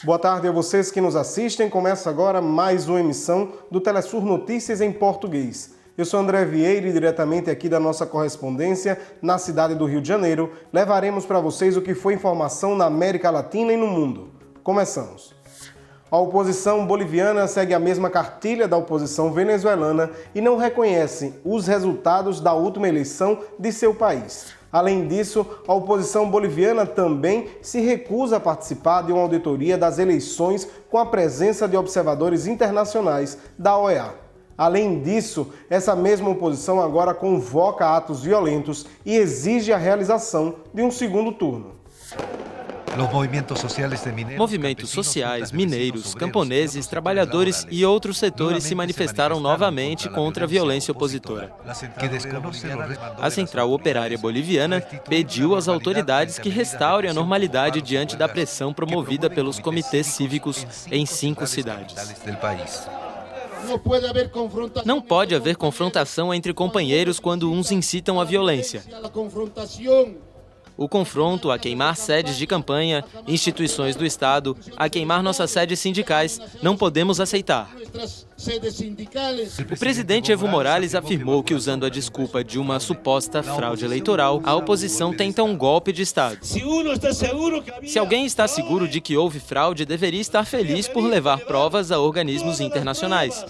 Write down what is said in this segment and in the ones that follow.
Boa tarde a vocês que nos assistem. Começa agora mais uma emissão do Telesur Notícias em português. Eu sou André Vieira e diretamente aqui da nossa correspondência na cidade do Rio de Janeiro, levaremos para vocês o que foi informação na América Latina e no mundo. Começamos. A oposição boliviana segue a mesma cartilha da oposição venezuelana e não reconhece os resultados da última eleição de seu país. Além disso, a oposição boliviana também se recusa a participar de uma auditoria das eleições com a presença de observadores internacionais da OEA. Além disso, essa mesma oposição agora convoca atos violentos e exige a realização de um segundo turno. Movimentos sociais, mineiros, camponeses, trabalhadores e outros setores se manifestaram novamente contra a violência opositora. A Central Operária Boliviana pediu às autoridades que restaurem a normalidade diante da pressão promovida pelos comitês cívicos em 5 cidades. Não pode haver confrontação entre companheiros quando uns incitam a violência. O confronto, a queimar sedes de campanha, instituições do Estado, a queimar nossas sedes sindicais, não podemos aceitar. O presidente Evo Morales afirmou que, usando a desculpa de uma suposta fraude eleitoral, a oposição tenta um golpe de Estado. Se alguém está seguro de que houve fraude, deveria estar feliz por levar provas a organismos internacionais.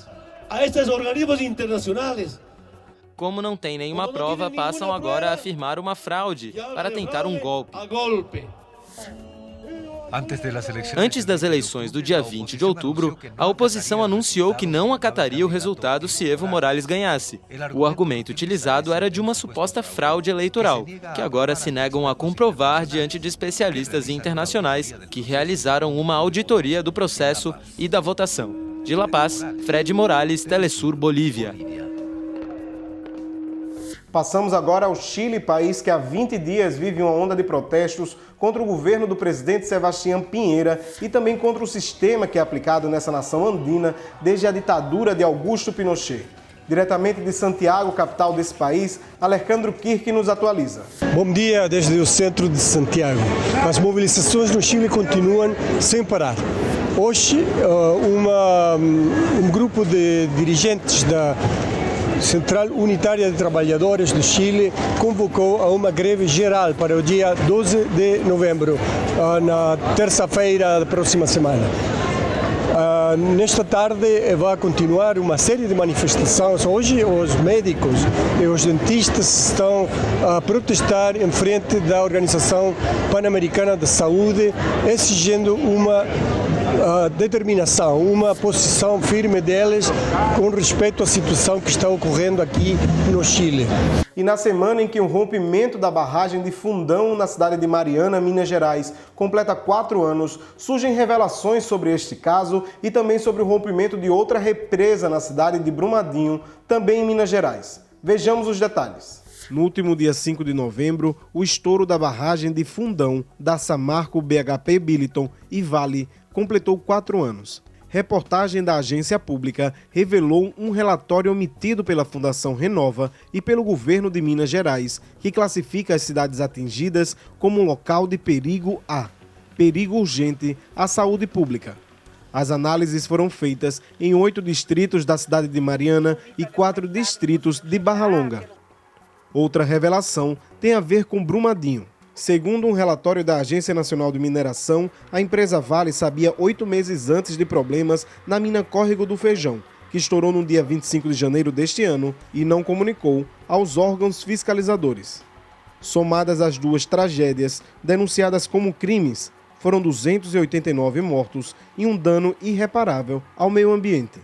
Como não tem nenhuma prova, passam agora a afirmar uma fraude para tentar um golpe. Antes das eleições do dia 20 de outubro, a oposição anunciou que não acataria o resultado se Evo Morales ganhasse. O argumento utilizado era de uma suposta fraude eleitoral, que agora se negam a comprovar diante de especialistas internacionais que realizaram uma auditoria do processo e da votação. De La Paz, Fred Morales, Telesur Bolívia. Passamos agora ao Chile, país que há 20 dias vive uma onda de protestos contra o governo do presidente Sebastián Piñera e também contra o sistema que é aplicado nessa nação andina desde a ditadura de Augusto Pinochet. Diretamente de Santiago, capital desse país, Alejandro Kirk nos atualiza. Bom dia desde o centro de Santiago. As mobilizações no Chile continuam sem parar. Hoje, um grupo de dirigentes da Central Unitária de Trabalhadores do Chile convocou a uma greve geral para o dia 12 de novembro, na terça-feira da próxima semana. Nesta tarde vai continuar uma série de manifestações. Hoje os médicos e os dentistas estão a protestar em frente da Organização Pan-Americana da Saúde, exigindo uma determinação, uma posição firme deles com respeito à situação que está ocorrendo aqui no Chile. E na semana em que o rompimento da barragem de Fundão na cidade de Mariana, Minas Gerais, completa 4 anos, surgem revelações sobre este caso e também sobre o rompimento de outra represa na cidade de Brumadinho, também em Minas Gerais. Vejamos os detalhes. No último dia 5 de novembro, o estouro da barragem de Fundão, da Samarco BHP Billiton e Vale completou 4 anos. Reportagem da agência pública revelou um relatório omitido pela Fundação Renova e pelo governo de Minas Gerais, que classifica as cidades atingidas como um local de perigo A, perigo urgente à saúde pública. As análises foram feitas em 8 distritos da cidade de Mariana e 4 distritos de Barra Longa. Outra revelação tem a ver com Brumadinho. Segundo um relatório da Agência Nacional de Mineração, a empresa Vale sabia 8 meses antes de problemas na mina Córrego do Feijão, que estourou no dia 25 de janeiro deste ano e não comunicou aos órgãos fiscalizadores. Somadas as 2 tragédias, denunciadas como crimes, foram 289 mortos e um dano irreparável ao meio ambiente.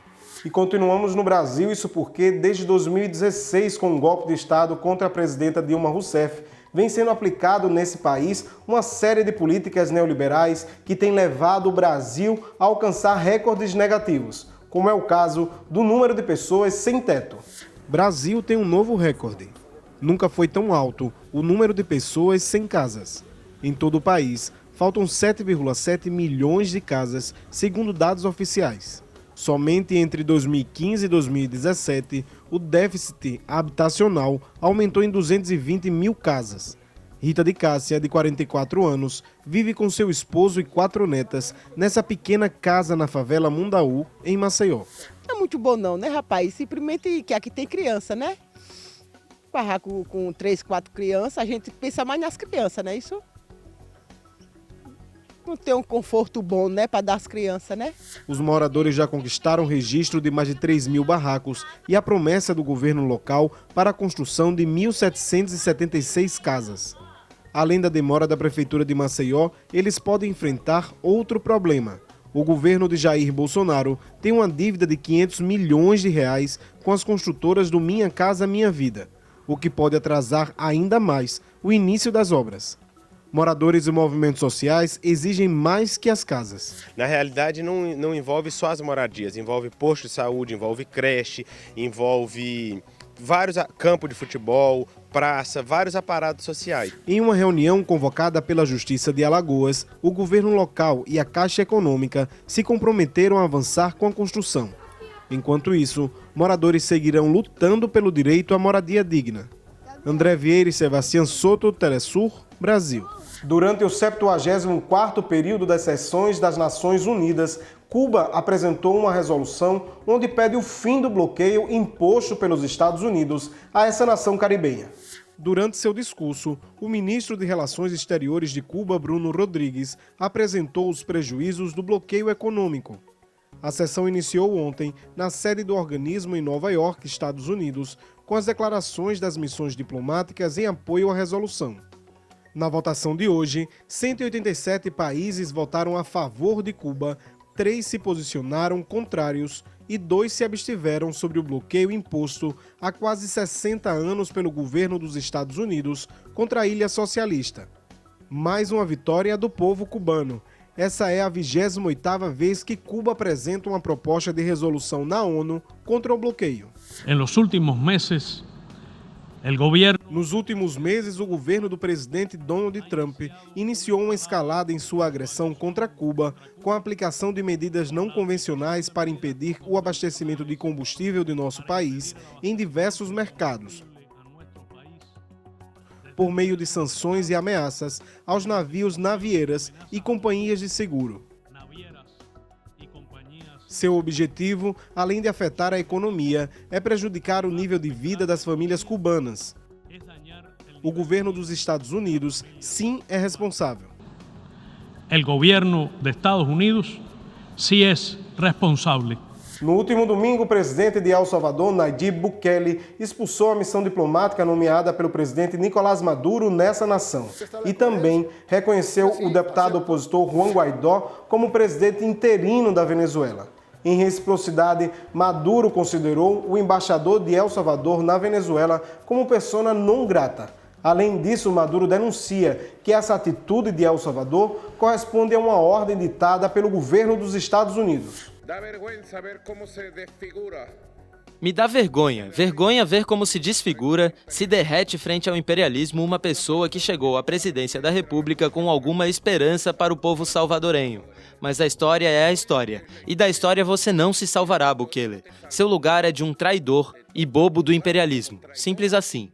E continuamos no Brasil, isso porque desde 2016, com um golpe de Estado contra a presidenta Dilma Rousseff, vem sendo aplicado nesse país uma série de políticas neoliberais que têm levado o Brasil a alcançar recordes negativos, como é o caso do número de pessoas sem teto. Brasil tem um novo recorde. Nunca foi tão alto o número de pessoas sem casas. Em todo o país, faltam 7,7 milhões de casas, segundo dados oficiais. Somente entre 2015 e 2017, o déficit habitacional aumentou em 220 mil casas. Rita de Cássia, de 44 anos, vive com seu esposo e 4 netas nessa pequena casa na favela Mundaú, em Maceió. Não é muito bom não, né, rapaz? Simplesmente que aqui tem criança, né? Barraco com 3, 4 crianças, a gente pensa mais nas crianças, né? Isso não tem um conforto bom, né, para dar às crianças, né? Os moradores já conquistaram o registro de mais de 3.000 barracos e a promessa do governo local para a construção de 1.776 casas. Além da demora da Prefeitura de Maceió, eles podem enfrentar outro problema. O governo de Jair Bolsonaro tem uma dívida de 500 milhões de reais com as construtoras do Minha Casa Minha Vida, o que pode atrasar ainda mais o início das obras. Moradores e movimentos sociais exigem mais que as casas. Na realidade, não envolve só as moradias, envolve posto de saúde, envolve creche, envolve vários campos de futebol, praça, vários aparatos sociais. Em uma reunião convocada pela Justiça de Alagoas, o governo local e a Caixa Econômica se comprometeram a avançar com a construção. Enquanto isso, moradores seguirão lutando pelo direito à moradia digna. André Vieira e Sebastião Soto, Telesur, Brasil. Durante o 74º período das sessões das Nações Unidas, Cuba apresentou uma resolução onde pede o fim do bloqueio imposto pelos Estados Unidos a essa nação caribenha. Durante seu discurso, o ministro de Relações Exteriores de Cuba, Bruno Rodrigues, apresentou os prejuízos do bloqueio econômico. A sessão iniciou ontem na sede do organismo em Nova York, Estados Unidos, com as declarações das missões diplomáticas em apoio à resolução. Na votação de hoje, 187 países votaram a favor de Cuba, 3 se posicionaram contrários e 2 se abstiveram sobre o bloqueio imposto há quase 60 anos pelo governo dos Estados Unidos contra a ilha socialista. Mais uma vitória do povo cubano. Essa é a 28ª vez que Cuba apresenta uma proposta de resolução na ONU contra o bloqueio. Nos últimos meses, o governo do presidente Donald Trump iniciou uma escalada em sua agressão contra Cuba, com a aplicação de medidas não convencionais para impedir o abastecimento de combustível de nosso país em diversos mercados, por meio de sanções e ameaças aos navios, navieiras e companhias de seguro. Seu objetivo, além de afetar a economia, é prejudicar o nível de vida das famílias cubanas. O governo dos Estados Unidos, sim, é responsável. O governo dos Estados Unidos, sim, é responsável. No último domingo, o presidente de El Salvador, Nayib Bukele, expulsou a missão diplomática nomeada pelo presidente Nicolás Maduro nessa nação. E também reconheceu o deputado opositor Juan Guaidó como presidente interino da Venezuela. Em reciprocidade, Maduro considerou o embaixador de El Salvador na Venezuela como persona non grata. Além disso, Maduro denuncia que essa atitude de El Salvador corresponde a uma ordem ditada pelo governo dos Estados Unidos. Dá vergonha ver como se desfigura. Me dá vergonha ver como se desfigura, se derrete frente ao imperialismo uma pessoa que chegou à presidência da República com alguma esperança para o povo salvadorenho. Mas a história é a história, e da história você não se salvará, Bukele. Seu lugar é de um traidor e bobo do imperialismo. Simples assim.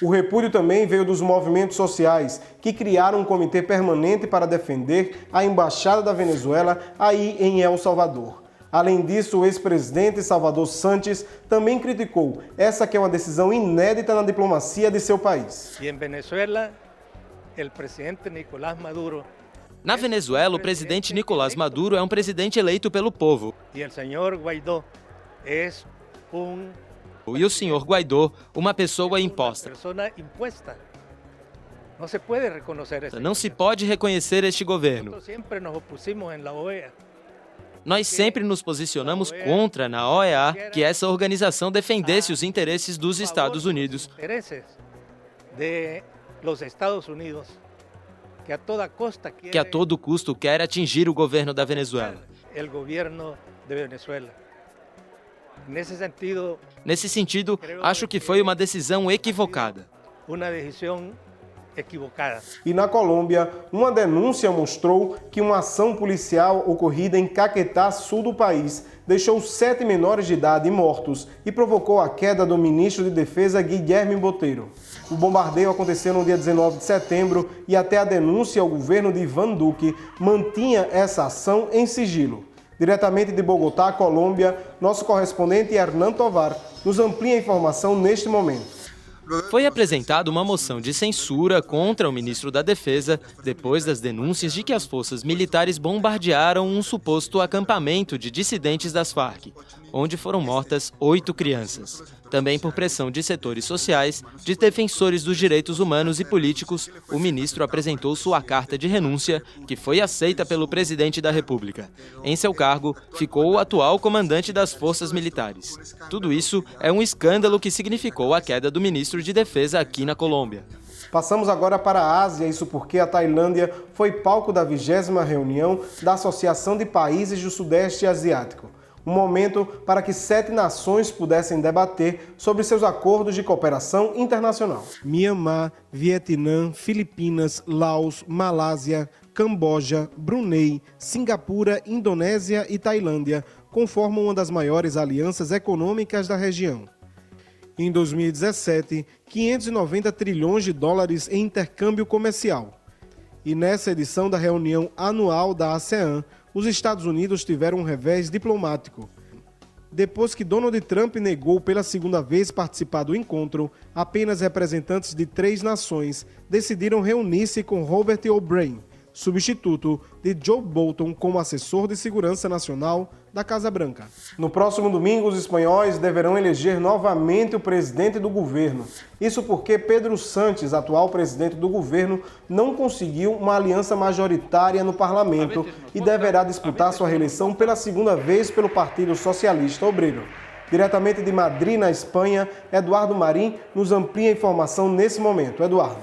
O repúdio também veio dos movimentos sociais, que criaram um comitê permanente para defender a embaixada da Venezuela aí em El Salvador. Além disso, o ex-presidente Salvador Santos também criticou essa que é uma decisão inédita na diplomacia de seu país. E em Venezuela, o presidente Nicolás Maduro. Na Venezuela, o presidente Nicolás Maduro é um presidente eleito pelo povo. E o senhor Guaidó é E o senhor Guaidó, uma pessoa imposta. Não se pode reconhecer este governo. Nós sempre nos posicionamos contra na OEA que essa organização defendesse os interesses dos Estados Unidos. Que a todo custo quer atingir o governo da Venezuela. Nesse sentido, acho que foi uma decisão equivocada. E na Colômbia, uma denúncia mostrou que uma ação policial ocorrida em Caquetá, sul do país, deixou 7 menores de idade mortos e provocou a queda do ministro de Defesa Guilherme Boteiro. O bombardeio aconteceu no dia 19 de setembro e até a denúncia, o governo de Iván Duque mantinha essa ação em sigilo. Diretamente de Bogotá, Colômbia, nosso correspondente Hernán Tovar nos amplia a informação neste momento. Foi apresentada uma moção de censura contra o ministro da Defesa depois das denúncias de que as forças militares bombardearam um suposto acampamento de dissidentes das Farc, onde foram mortas 8 crianças. Também por pressão de setores sociais, de defensores dos direitos humanos e políticos, o ministro apresentou sua carta de renúncia, que foi aceita pelo presidente da República. Em seu cargo, ficou o atual comandante das forças militares. Tudo isso é um escândalo que significou a queda do ministro de Defesa aqui na Colômbia. Passamos agora para a Ásia, isso porque a Tailândia foi palco da 20ª reunião da Associação de Países do Sudeste Asiático. Um momento para que 7 nações pudessem debater sobre seus acordos de cooperação internacional. Mianmar, Vietnã, Filipinas, Laos, Malásia, Camboja, Brunei, Singapura, Indonésia e Tailândia conformam uma das maiores alianças econômicas da região. Em 2017, 590 trilhões de dólares em intercâmbio comercial. E nessa edição da reunião anual da ASEAN, os Estados Unidos tiveram um revés diplomático. Depois que Donald Trump negou pela segunda vez participar do encontro, apenas representantes de 3 nações decidiram reunir-se com Robert O'Brien, substituto de Joe Bolton como assessor de segurança nacional da Casa Branca. No próximo domingo, os espanhóis deverão eleger novamente o presidente do governo. Isso porque Pedro Sánchez, atual presidente do governo, não conseguiu uma aliança majoritária no parlamento e deverá disputar sua reeleição pela segunda vez pelo Partido Socialista Obreiro. Diretamente de Madrid, na Espanha, Eduardo Marim nos amplia a informação nesse momento. Eduardo.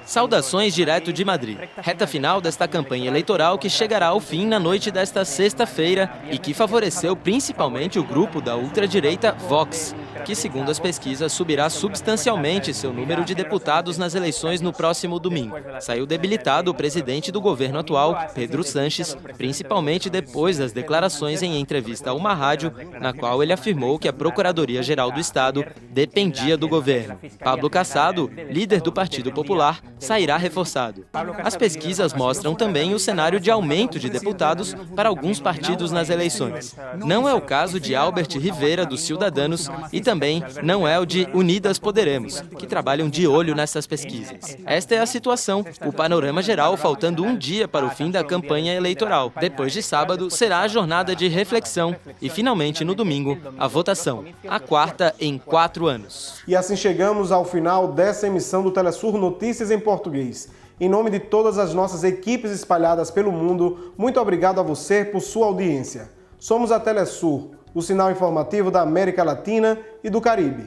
Saudações direto de Madrid. Reta final desta campanha eleitoral que chegará ao fim na noite desta sexta-feira e que favoreceu principalmente o grupo da ultradireita Vox, que, segundo as pesquisas, subirá substancialmente seu número de deputados nas eleições no próximo domingo. Saiu debilitado o presidente do governo atual, Pedro Sánchez, principalmente depois das declarações em entrevista a uma rádio, na qual ele afirmou que a Procuradoria-Geral do Estado dependia do governo. Pablo Casado, líder do Partido Popular, sairá reforçado. As pesquisas mostram também o cenário de aumento de deputados para alguns partidos nas eleições. Não é o caso de Albert Rivera, dos Ciudadanos, e também não é o de Unidas Poderemos, que trabalham de olho nessas pesquisas. Esta é a situação, o panorama geral, faltando um dia para o fim da campanha eleitoral. Depois de sábado, será a jornada de reflexão e, finalmente, no domingo, a votação, a 4ª em 4 anos. E assim chegamos ao final dessa emissão do Telesur Notícias em Português. Em nome de todas as nossas equipes espalhadas pelo mundo, muito obrigado a você por sua audiência. Somos a Telesur, o sinal informativo da América Latina e do Caribe.